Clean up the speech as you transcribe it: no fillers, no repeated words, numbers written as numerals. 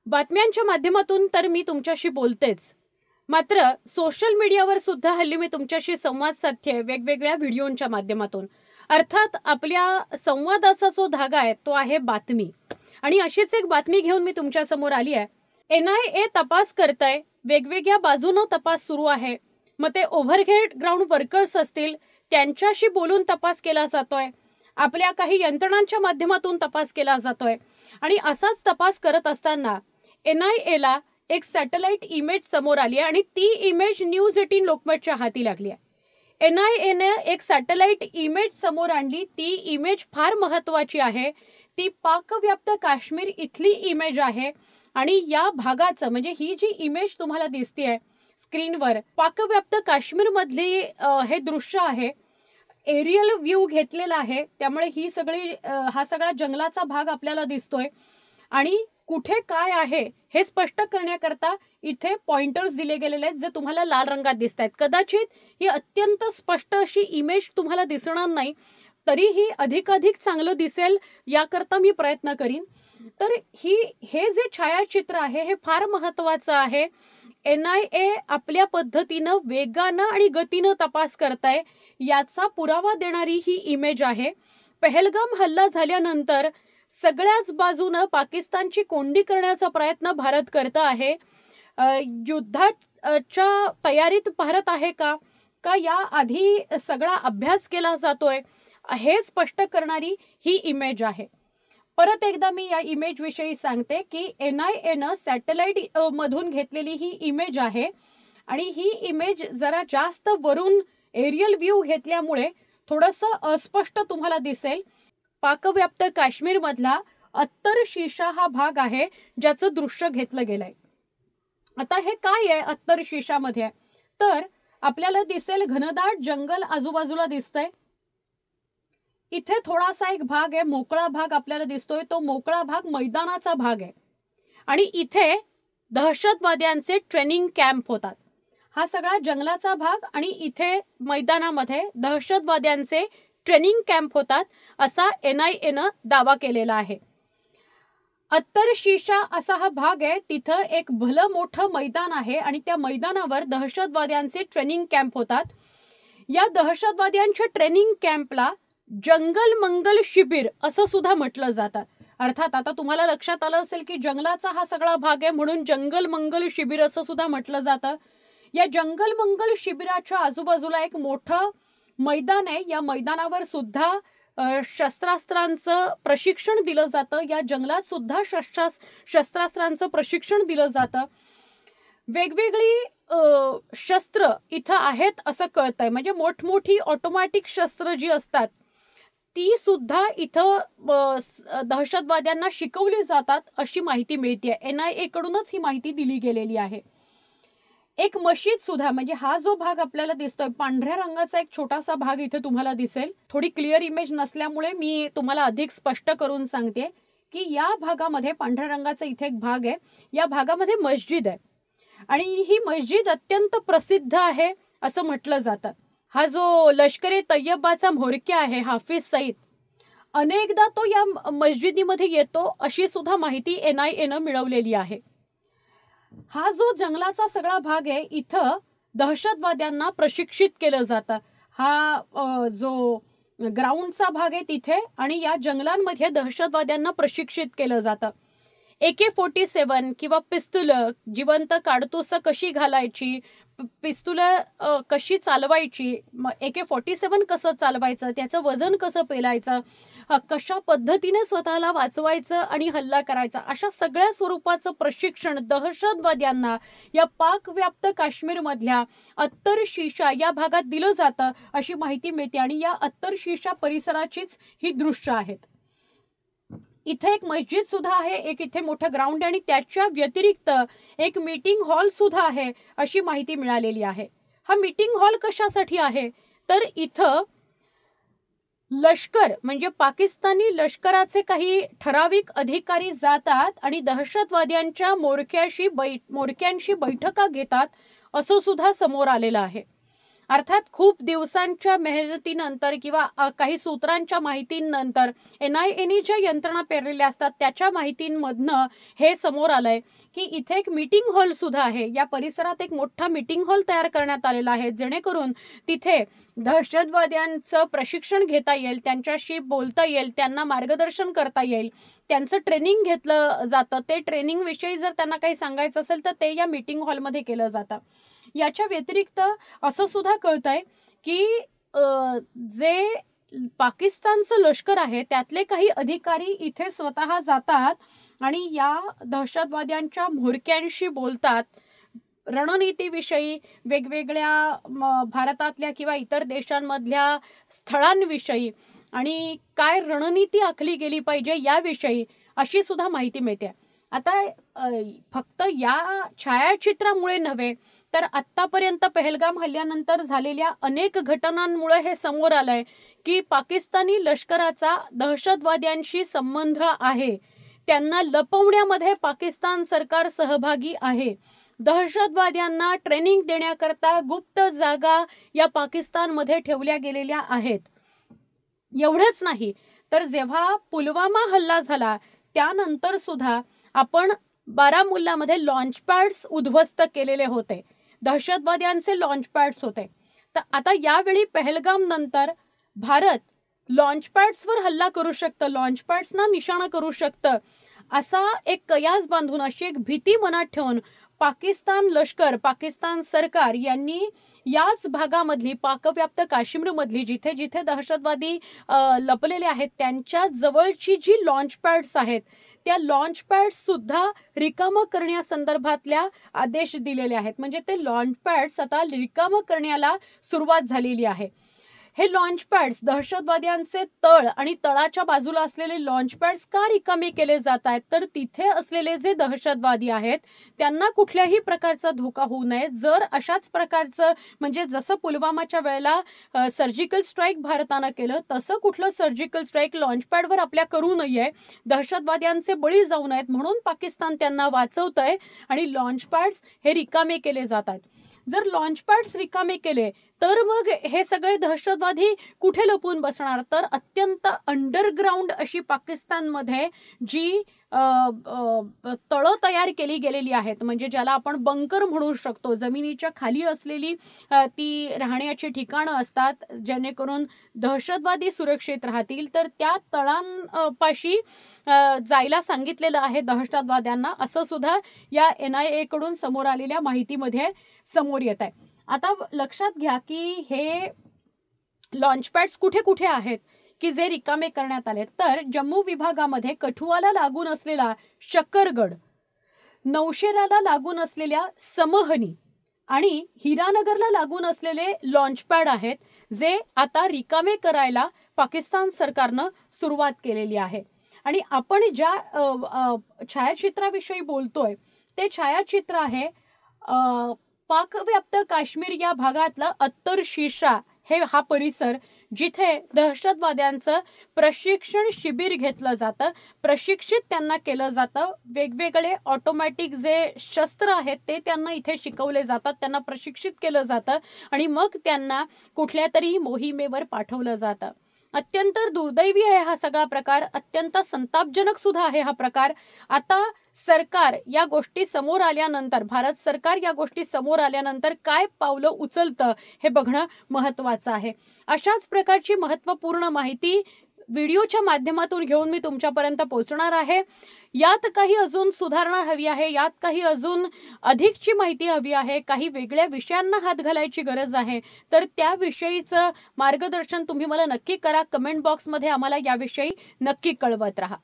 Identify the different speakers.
Speaker 1: बातम्यांच्या माध्यमातून तर मी तुमच्याशी बोलतेच, मात्र सोशल मीडियावर सुद्धा हल्ली मी तुमच्याशी संवाद साधते वेगवेगळ्या व्हिडिओंच्या माध्यमातून. अर्थात आपल्या संवादाचा जो धागा आहे तो आहे बातमी. आणि अशीच एक बातमी घेऊन मी तुमच्या समोर आली आहे. NIA तपास करतंय, वेगवेगळ्या बाजूनं तपास सुरू आहे. मग ते ओव्हरहेड ग्राउंड वर्कर्स असतील त्यांच्याशी बोलून तपास केला जातोय, आपल्या काही यंत्रणांच्या माध्यमातून तपास केला जातोय. आणि असाच तपास करत असताना NIA ला एक सॅटेलाइट इमेज समोर आली आहे आणि ती इमेज न्यूज 18 लोकमतच्या हाती लागली आहे. NIA ने एक सॅटेलाइट इमेज समोर आणली. ती इमेज फार महत्वाची आहे. ती पाकव्याप्त काश्मीर इथली इमेज आहे आणि या भागाचं म्हणजे ही जी इमेज तुम्हाला दिसतेय स्क्रीनवर, पाकव्याप्त काश्मीर मधली हे दृश्य आहे. एरियल व्ह्यू घेतलेला आहे, त्यामुळे हा सगळा जंगलाचा भाग आपल्याला दिसतोय. आणि कुठे काय आहे हे स्पष्ट करण्याकरता इथे पॉइंटर्स दिले गेलेले आहेत, जे तुम्हाला लाल रंगात दिसत आहेत. कदाचित ही अत्यंत स्पष्ट अशी इमेज तुम्हाला दिसणार नाही, तरीही अधिकाधिक चांगलं दिसेल याकरता मी प्रयत्न करीन. तर हे जे छायाचित्र आहे हे फार महत्वाचं आहे. NIA आपल्या पद्धतीनं वेगानं आणि गतीनं तपास करताय याचा पुरावा देणारी ही इमेज आहे. पहलगाम हल्ला झाल्यानंतर सगळ्याच बाजूनं पाकिस्तानची कोंडी करण्याचा प्रयत्न भारत करत आहे. युद्धाच्या तयारीत भारत आहे का या आधी सगळा अभ्यास केला जातोय हे स्पष्ट करणारी ही इमेज आहे. परत एकदा मी या इमेज विषयी सांगते की NIA न सॅटेलाइट मधून घेतलेली ही इमेज आहे आणि ही इमेज जरा जास्त वरून एरियल व्ह्यू घेतल्यामुळे थोडंसं अस्पष्ट तुम्हाला दिसेल. पाकव्याप्त काश्मीर मधला अत्तर शीशा हा भाग आहे ज्याचं दृश्य घेतलं गेलंय. आता हे काय आहे अत्तर शीशामध्ये, तर आपल्याला दिसेल घनदाट जंगल आजूबाजूला दिसतंय. इथे थोडासा एक भाग आहे, मोकळा भाग आपल्याला दिसतोय. तो मोकळा भाग मैदानाचा भाग आहे आणि इथे दहशतवाद्यांचे ट्रेनिंग कॅम्प होतात. हा सगळा जंगलाचा भाग आणि इथे मैदानामध्ये दहशतवाद्यांचे ट्रेनिंग कॅम्प होतात असा NIA न दावा केलेला आहे. अत्तर शीशा असा हा भाग आहे, तिथं एक भलं मोठं मैदान आहे आणि त्या मैदानावर दहशतवाद्यांचे ट्रेनिंग कॅम्प होतात. या दहशतवाद्यांच्या ट्रेनिंग कॅम्पला जंगल मंगल शिबिर असं सुद्धा म्हटलं जातं. अर्थात आता तुम्हाला लक्षात आलं असेल की जंगलाचा हा सगळा भाग आहे म्हणून जंगल मंगल शिबिर असं सुद्धा म्हटलं जातं. या जंगल मंगल शिबिराच्या आजूबाजूला एक मोठं मैदान आहे. या मैदानावर सुद्धा शस्त्रास्त्रांचं प्रशिक्षण दिलं जातं. या जंगलात सुद्धा शस्त्रास्त्रांचं प्रशिक्षण दिलं जातं. वेगवेगळी शस्त्र इथं आहेत असं कळतंय. म्हणजे मोठमोठी ऑटोमॅटिक शस्त्र जी असतात ती सुद्धा इथं दहशतवाद्यांना शिकवली जातात अशी माहिती मिळते. NIA कडूनच ही माहिती दिली गेलेली आहे. एक मशीद सुद्धा, म्हणजे हा जो भाग आपल्याला दिसतोय पांढऱ्या रंगाचा एक छोटासा भाग इथे तुम्हाला दिसेल. थोडी क्लिअर इमेज नसल्यामुळे मी तुम्हाला अधिक स्पष्ट करून सांगते की या भागामध्ये पांढऱ्या रंगाचा इथे एक भाग आहे. या भागामध्ये मस्जिद आहे आणि ही मस्जिद अत्यंत प्रसिद्ध आहे असं म्हटलं जातं. हा जो लष्करे तय्यबाचा म्होरक्या आहे हाफिज सईद, अनेकदा तो या मस्जिदीमध्ये येतो अशी सुद्धा माहिती NIA न मिळवलेली आहे. हा जो जंगलाचा सगळा भाग आहे इथं दहशतवाद्यांना प्रशिक्षित केलं जातं. हा जो ग्राउंडचा भाग आहे तिथे आणि या जंगलांमध्ये दहशतवाद्यांना प्रशिक्षित केलं जातं. AK-47 किंवा पिस्तूल, जिवंत काडतुसं कशी घालायची, पिस्तूल कशी चालवायची, AK-47 कसं चालवायचं, त्याचं वजन कसं पेलायचं, कशा पद्धतीने स्वतःला वाचवायचं आणि हल्ला करायचा, अशा सगळ्या स्वरूपाचं प्रशिक्षण दहशतवाद्यांना या पाकव्याप्त काश्मीर मधल्या अत्तर शीशा या भागात दिलं जातं अशी माहिती मिळते. आणि या अत्तर शीशा परिसराचीच ही दृश्य आहेत. इथे एक मस्जिद सुद्धा आहे, एक इथे मोठं ग्राउंड आणि त्याच्या व्यतिरिक्त एक मीटिंग हॉल सुद्धा आहे अशी माहिती मिळालेली आहे. हा मीटिंग हॉल कशासाठी आहे तर इथं लष्कर म्हणजे पाकिस्तानी लष्कराचे काही ठराविक अधिकारी जातात आणि दहशतवाद्यांच्या मोरक्यांशी बैठका घेतात असं सुद्धा समोर आलेलं आहे. अर्थात खूप दिवसांच्या मेहनतीनंतर किंवा काही सूत्रांच्या माहितीनंतर NIA ज्या यंत्रणा पेरलेल्या असतात त्याच्या माहितींमधनं हे समोर आलंय की इथे एक मीटिंग हॉल सुद्धा आहे. या परिसरात एक मोठा मीटिंग हॉल तयार करण्यात आलेला आहे, जेणेकरून तिथे दहशतवाद्यांचं प्रशिक्षण घेता येईल, त्यांच्याशी बोलता येईल, त्यांना मार्गदर्शन करता येईल, त्यांचं ट्रेनिंग घेतलं जातं. ते ट्रेनिंग विषयी जर त्यांना काही सांगायचं असेल तर ते या मीटिंग हॉलमध्ये केलं जातं. याच्या व्यतिरिक्त असं सुद्धा कळतंय की जे पाकिस्तानचं लष्कर आहे त्यातले काही अधिकारी इथे स्वतः जातात आणि या दहशतवाद्यांच्या म्होरक्यांशी बोलतात, रणनीतीविषयी, वेगवेगळ्या भारतातल्या किंवा इतर देशांमधल्या स्थळांविषयी आणि काय रणनीती आखली गेली पाहिजे याविषयी अशी सुद्धा माहिती मिळते. आता फक्त या छायाचित्रामुळे नव्हे तर आत्तापर्यंत पहलगाम हल्ल्यानंतर झालेल्या अनेक घटनांमुळे हे समोर आलंय की पाकिस्तानी लष्कराचा दहशतवाद्यांशी संबंध आहे, त्यांना लपवण्यामध्ये पाकिस्तान सरकार सहभागी आहे. दहशतवाद्यांना ट्रेनिंग देण्याकरता गुप्त जागा या पाकिस्तानमध्ये ठेवल्या गेलेल्या आहेत. एवढंच नाही तर जेव्हा पुलवामा हल्ला झाला त्यानंतर सुद्धा आपण बारामुल्लामध्ये लॉन्च पॅड्स उद्ध्वस्त केलेले होते, दहशतवाद्यांचे लॉन्च पॅड्स होते. तर आता यावेळी पहलगाम नंतर भारत लॉन्च पॅड्सवर हल्ला करू शकतं, लॉन्च पॅड्सना निशाणा करू शकतं, असा एक कयास बांधून, अशी एक भीती मनात ठेवून पाकिस्तान लष्कर, पाकिस्तान सरकार यांनी याच भागामधली, पाकव्याप्त काश्मीरमधली जिथे जिथे दहशतवादी लपलेले आहेत त्यांच्या जवळची जी लॉन्च पॅड्स आहेत त्या लॉन्च पॅड्स सुद्धा रिकामं करण्यासंदर्भातल्या आदेश दिलेले आहेत. म्हणजे ते लॉन्च पॅड्स आता रिकामं करण्याला सुरुवात झालेली आहे. हे लॉन्च पॅड्स, दहशतवाद्यांचे तळ आणि तळाच्या बाजूला असलेले लॉन्च पॅड्स का रिकामे केले जात आहेत, तर तिथे असलेले जे दहशतवादी आहेत त्यांना कुठल्याही प्रकारचा धोका होऊ नये. जर अशाच प्रकारचं, म्हणजे जसं पुलवामाच्या वेळेला सर्जिकल स्ट्राईक भारतानं केलं तसं कुठलं सर्जिकल स्ट्राईक लॉन्च पॅडवर आपल्या करू नये, दहशतवाद्यांचे बळी जाऊ नयेत म्हणून पाकिस्तान त्यांना वाचवतंय आणि लॉन्च पॅड्स हे रिकामे केले जातात. जर लॉन्च पॅड्स रिकामे केले तर मग हे सगळे दहशतवादी कुठे लपून बसणार, तर अत्यंत अंडरग्राऊंड अशी पाकिस्तानमध्ये जी तळं तयार केली गेलेली आहेत, म्हणजे ज्याला आपण बंकर म्हणू शकतो, जमिनीच्या खाली असलेली ती राहण्याची ठिकाणं असतात जेणेकरून दहशतवादी सुरक्षित राहतील, तर त्या तळांपाशी जायला सांगितलेलं आहे दहशतवाद्यांना, असं सुद्धा या NIA कडून समोर आलेल्या माहितीमध्ये समोर येत आहे. आता लक्षात घ्या की हे लॉन्च पॅड्स कुठे कुठे आहेत की जे रिकामे करण्यात आले, तर जम्मू विभागामध्ये कठुआला लागून असलेला शकरगड, नौशेराला लागून असलेल्या समहनी आणि हिरानगरला लागून असलेले लॉन्च पॅड आहेत जे आता रिकामे करायला पाकिस्तान सरकारनं सुरुवात केलेली आहे. आणि आपण ज्या छायाचित्राविषयी बोलतोय ते छायाचित्र आहे पाकव्याप्त काश्मीर या भागातलं अत्तर शीर्षा हा परिसर, जिथे दहशतवाद्यांचं प्रशिक्षण शिबिर घेतलं जातं, प्रशिक्षित त्यांना केलं जातं, वेगवेगळे ऑटोमॅटिक जे शस्त्र आहेत ते त्यांना इथे शिकवले जातात, त्यांना प्रशिक्षित केलं जातं आणि मग त्यांना कुठल्या तरी मोहिमेवर पाठवलं जातं. अत्यंत दुर्दैवी आहे हा सगळा प्रकार, अत्यंत संतापजनक सुद्धा आहे हा प्रकार. आता सरकार या गोष्टी समोर आल्यानंतर, भारत सरकार या गोष्टी समोर आल्यानंतर काय पावलं उचलतं हे बघणं महत्त्वाचं आहे. अशाच प्रकारची महत्त्वपूर्ण माहिती व्हिडिओच्या माध्यमातून घेऊन मी तुमच्यापर्यंत पोहोचणार आहे. यात काही अजून सुधारणा हवी आहे, यात काही अजून अधिकची माहिती हवी आहे, काही वेगळ्या विषयांना हात घालायची गरज आहे, तर त्याविषयीचं मार्गदर्शन तुम्ही मला नक्की करा. कमेंट बॉक्समध्ये आम्हाला याविषयी नक्की कळवत राहा.